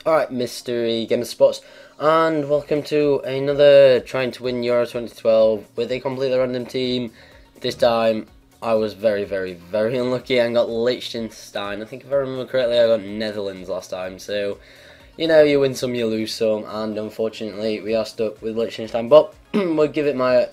Alright, Mystery MreGamersSports, and welcome to another trying to win Euro 2012 with a completely random team. This time I was very unlucky and got Liechtenstein. I think if I remember correctly I got Netherlands last time, so you know, you win some, you lose some, and unfortunately we are stuck with Liechtenstein, but we'll give it my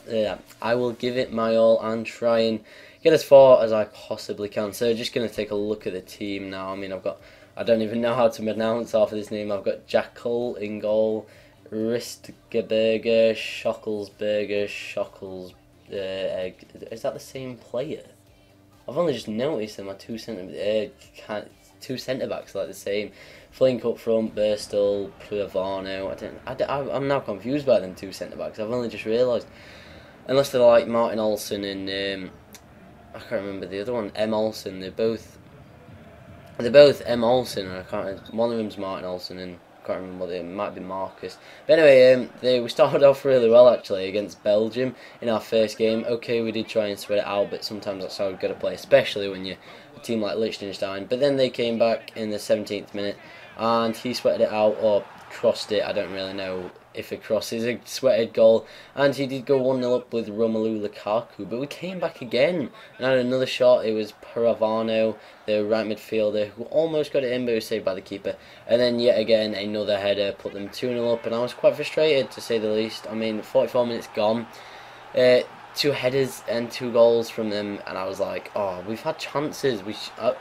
I will give it my all and try and get as far as I possibly can. So just going to take a look at the team now. I mean, I don't even know how to pronounce half of this name. I've got Jackal in goal, Ristgeberger, Schockelsberger, is that the same player? I've only just noticed that my two centre backs are like the same. Flink up front, Burstel, Pavano. I'm now confused by them two centre backs. I've only just realised, unless they're like Martin Olsen and I can't remember the other one, M Olsen. They're both M Olsen, and I can't. One of them's Martin Olsen, and I can't remember what it might be Marcus. But anyway, we started off really well actually against Belgium in our first game. Okay, we did try and sweat it out, but sometimes that's how we've got to play, especially when you're a team like Liechtenstein. But then they came back in the 17th minute, and he sweated it out or crossed it. I don't really know if a cross is a sweated goal, and he did go 1-0 up with Romelu Lukaku, but we came back again and had another shot. It was Pavano, the right midfielder, who almost got it in but was saved by the keeper, and then yet again another header put them 2-0 up, and I was quite frustrated to say the least. I mean, 44 minutes gone, two headers and 2 goals from them, and I was like, oh, we've had chances.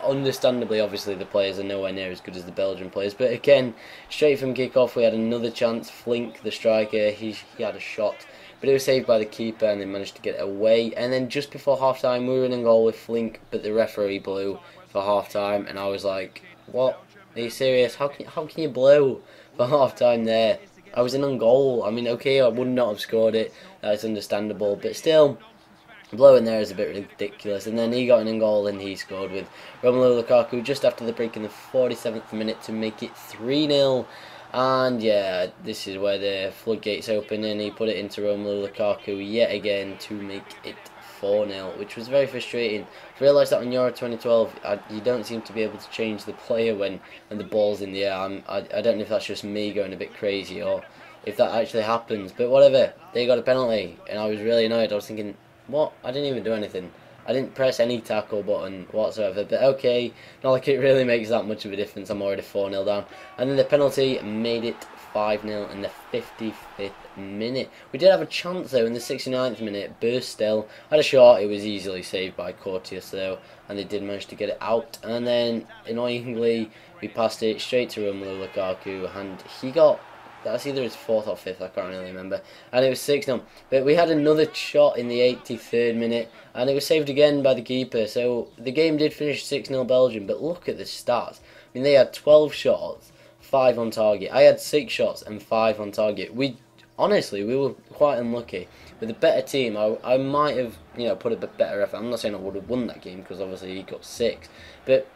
Understandably, obviously, the players are nowhere near as good as the Belgian players, but again, straight from kick-off, we had another chance. Flink, the striker, he had a shot, but it was saved by the keeper, and they managed to get it away. And then just before half-time, we were in goal with Flink, but the referee blew for half-time, and I was like, what? Are you serious? How can you blow for half-time there? I was in on goal. I mean, okay, I would not have scored it. That's understandable, but still, blowing there is a bit ridiculous. And then he got an goal and he scored with Romelu Lukaku just after the break in the 47th minute to make it 3-0. And yeah, this is where the floodgates open, and he put it into Romelu Lukaku yet again to make it 4-0, which was very frustrating. I realised that on Euro 2012, you don't seem to be able to change the player when the ball's in the air. I don't know if that's just me going a bit crazy or if that actually happens, but whatever. They got a penalty, and I was really annoyed. I was thinking, what? I didn't even do anything. I didn't press any tackle button whatsoever, but okay, not like it really makes that much of a difference. I'm already 4-0 down. And then the penalty made it 5-0 in the 55th minute. We did have a chance though in the 69th minute. Burstel had a shot. It was easily saved by Courtius though, and they did manage to get it out. And then annoyingly, we passed it straight to Romelu Lukaku, and he got, that's either his 4th or 5th, I can't really remember, and it was 6-0. But we had another shot in the 83rd minute, and it was saved again by the keeper. So the game did finish 6-0 Belgium, but look at the stats. I mean, they had 12 shots, 5 on target. I had 6 shots and 5 on target. Honestly, we were quite unlucky. With a better team, I might have, put a bit better effort. I'm not saying I would have won that game, because obviously he got 6, but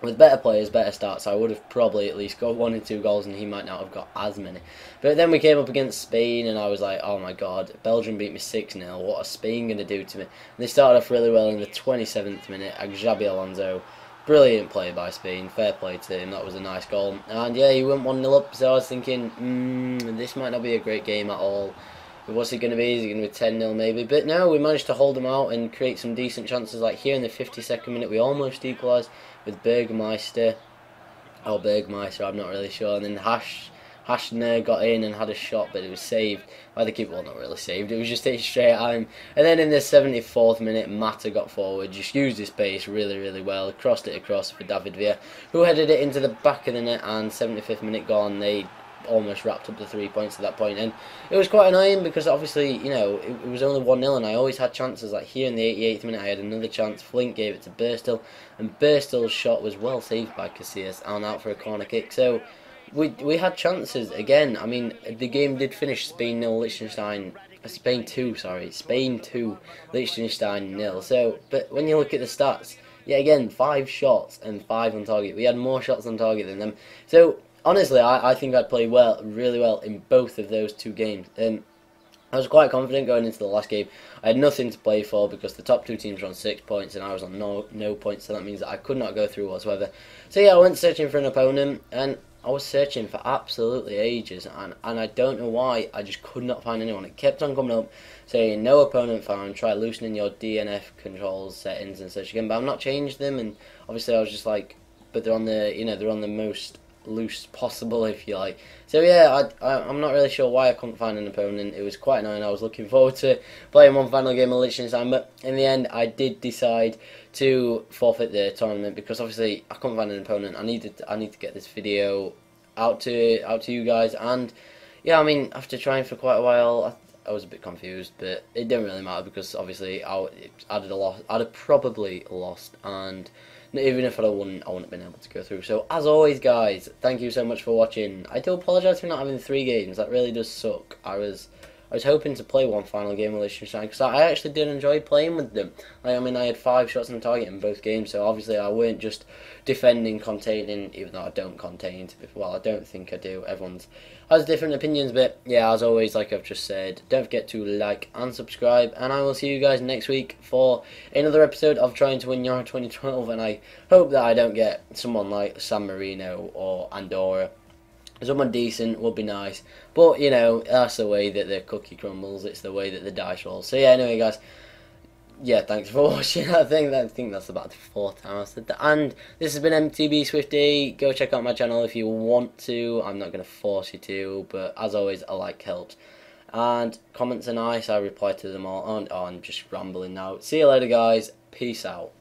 with better players, better stats, I would have probably at least got 1 or 2 goals, and he might not have got as many. But then we came up against Spain, and I was like, oh my god, Belgium beat me 6-0. What are Spain going to do to me? And they started off really well in the 27th minute. Xabi Alonso, brilliant play by Spain. Fair play to him. That was a nice goal. And yeah, he went 1-0 up, so I was thinking, this might not be a great game at all. But what's it going to be? Is it going to be 10-0 maybe? But no, we managed to hold them out and create some decent chances. Like here in the 52nd minute, we almost equalised with Bergmeister. Or Bergmeister, I'm not really sure. And then Hashner got in and had a shot, but it was saved by the keeper. Well, not really saved, it was just hit straight at him. And then in the 74th minute, Mata got forward, just used his pace really well, crossed it across for David Villa, who headed it into the back of the net, and 75th minute gone, they almost wrapped up the 3 points at that point. And it was quite annoying because obviously, it was only 1-0, and I always had chances. Like here in the 88th minute, I had another chance. Flink gave it to Burstel, and Burstel's shot was well saved by Casillas and out for a corner kick. So we had chances again. I mean, the game did finish Spain 0, Liechtenstein. Spain 2, Liechtenstein 0. So, but when you look at the stats, yeah, again, 5 shots and 5 on target. We had more shots on target than them. So honestly, I think I'd play really well in both of those 2 games. I was quite confident going into the last game. I had nothing to play for because the top two teams were on 6 points and I was on no points, so that means that I could not go through whatsoever. So yeah, I went searching for an opponent, and I was searching for absolutely ages, and I don't know why, I just could not find anyone. It kept on coming up saying no opponent found, try loosening your DNF controls settings and such again, but I've not changed them, and obviously I was just like, but they're on the, you know, they're on the most loose possible, if you like. So yeah, I'm not really sure why I couldn't find an opponent. It was quite annoying. I was looking forward to playing one final game of Liechtenstein, but in the end I did decide to forfeit the tournament because obviously I couldn't find an opponent. I need to get this video out to you guys, and yeah, I mean, after trying for quite a while, I was a bit confused, but it didn't really matter because obviously I'd have probably lost, and even if I'd have won, I wouldn't have been able to go through. So as always, guys, thank you so much for watching. I do apologise for not having 3 games. That really does suck. I was hoping to play one final game with Liechtenstein because I actually did enjoy playing with them. Like, I mean, I had 5 shots on target in both games, so obviously I weren't just defending, containing, even though I don't contain. Well, I don't think I do. Everyone's has different opinions, but yeah, as always, like I've just said, don't forget to like and subscribe, and I will see you guys next week for another episode of Trying to Win Euro 2012, and I hope that I don't get someone like San Marino or Andorra. Someone decent would be nice, but you know, that's the way that the cookie crumbles. It's the way that the dice rolls. So yeah, anyway, guys, yeah, thanks for watching. I think that's about the 4th time I said that. And this has been MTBSwifty. Go check out my channel if you want to. I'm not going to force you to, but as always, a like helps. And comments are nice. I reply to them all. Oh, I'm just rambling now. See you later, guys. Peace out.